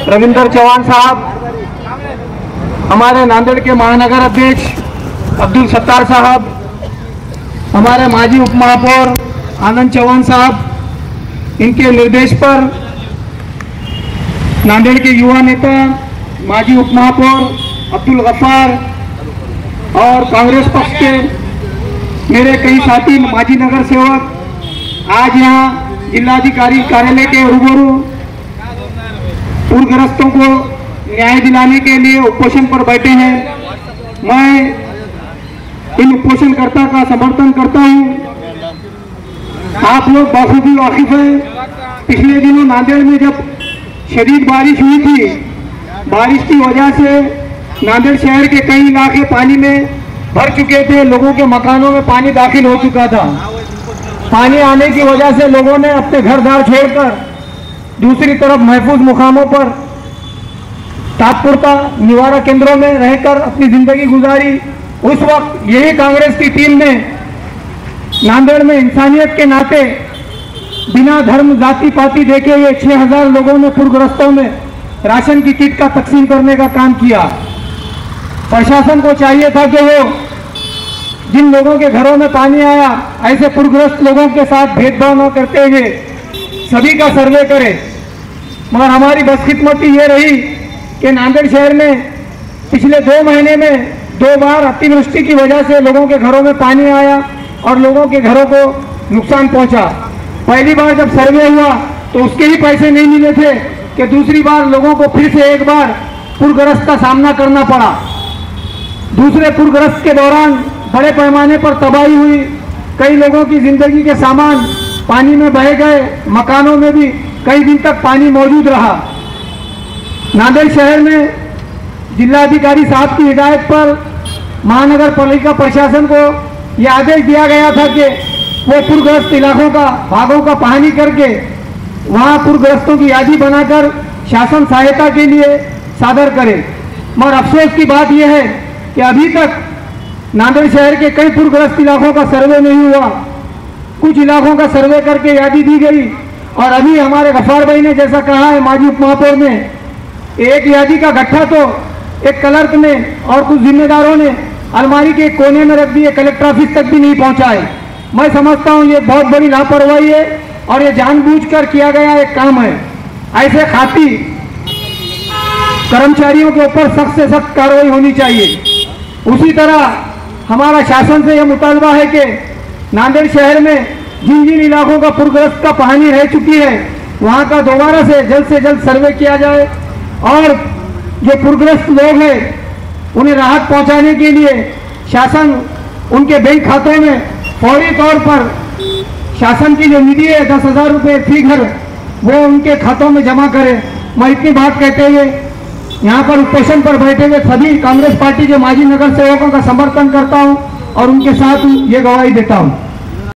रविंदर चौहान साहब, हमारे नांदेड़ के महानगर अध्यक्ष अब्दुल सत्तार साहब, हमारे माजी उप महापौर आनंद चौहान साहब, इनके निर्देश पर नांदेड़ के युवा नेता माजी उप महापौर अब्दुल गफ्फार और कांग्रेस पक्ष के मेरे कई साथी माजी नगर सेवक आज यहाँ जिलाधिकारी कार्यालय के रूबरू पूरग्रस्तों को न्याय दिलाने के लिए उपोषण पर बैठे हैं। मैं इन उपोषणकर्ता का समर्थन करता हूं। आप लोग बखूबी वाकिफ हैं, पिछले दिनों नांदेड़ में जब शदीद बारिश हुई थी, बारिश की वजह से नांदेड़ शहर के कई इलाके पानी में भर चुके थे, लोगों के मकानों में पानी दाखिल हो चुका था। पानी आने की वजह से लोगों ने अपने घर द्वार छोड़कर दूसरी तरफ महफूज मुकामों पर तात्पुरता निवारा केंद्रों में रहकर अपनी जिंदगी गुजारी। उस वक्त यही कांग्रेस की टीम ने नांदेड़ में इंसानियत के नाते बिना धर्म जाति पाति देखे हुए 6000 लोगों में पूरग्रस्तों में राशन की किट का तकसीम करने का काम किया। प्रशासन को चाहिए था कि वो जिन लोगों के घरों में पानी आया ऐसे पूरग्रस्त लोगों के साथ भेदभाव न करते हुए सभी का सर्वे करे, मगर हमारी बदकिस्मती ये रही कि नांदेड़ शहर में पिछले 2 महीने में 2 बार अतिवृष्टि की वजह से लोगों के घरों में पानी आया और लोगों के घरों को नुकसान पहुंचा। पहली बार जब सर्वे हुआ तो उसके ही पैसे नहीं मिले थे कि दूसरी बार लोगों को फिर से एक बार पूरग्रस्त का सामना करना पड़ा। दूसरे पूरग्रस्त के दौरान बड़े पैमाने पर तबाही हुई, कई लोगों की जिंदगी के सामान पानी में बह गए, मकानों में भी कई दिन तक पानी मौजूद रहा। नांदेड़ शहर में जिलाधिकारी साहब की हिदायत पर महानगर पालिका प्रशासन को यह आदेश दिया गया था कि वो पूरग्रस्त इलाकों का भागों का पहानी करके वहां पूरग्रस्तों की यादी बनाकर शासन सहायता के लिए सादर करे। मगर अफसोस की बात यह है कि अभी तक नांदेड़ शहर के कई पूरग्रस्त इलाकों का सर्वे नहीं हुआ। कुछ इलाकों का सर्वे करके यादी दी गई और अभी हमारे गफ्फार भाई ने जैसा कहा है माजी उप महापौर ने, एक यादी का गट्ठा तो एक क्लर्क ने और कुछ जिम्मेदारों ने अलमारी के कोने में रख दिए, कलेक्टर ऑफिस तक भी नहीं पहुंचाए। मैं समझता हूं ये बहुत बड़ी लापरवाही है और ये जानबूझकर किया गया एक काम है। ऐसे खाती कर्मचारियों के ऊपर सख्त से सख्त कार्रवाई होनी चाहिए। उसी तरह हमारा शासन से यह मुतालबा है कि नांदेड़ शहर में जिन जिन इलाकों का पूरग्रस्त का पानी रह चुकी है वहां का दोबारा से जल्द सर्वे किया जाए और जो पूरग्रस्त लोग हैं उन्हें राहत पहुंचाने के लिए शासन उनके बैंक खातों में फौरी तौर पर शासन की जो निधि है 10,000 रुपये फी घर वो उनके खातों में जमा करे। मैं इतनी बात कहते हुए यहाँ पर उपोषण पर बैठे हुए सभी कांग्रेस पार्टी के माजी नगर सेवकों का समर्थन करता हूँ और उनके साथ ये गवाही देता हूँ।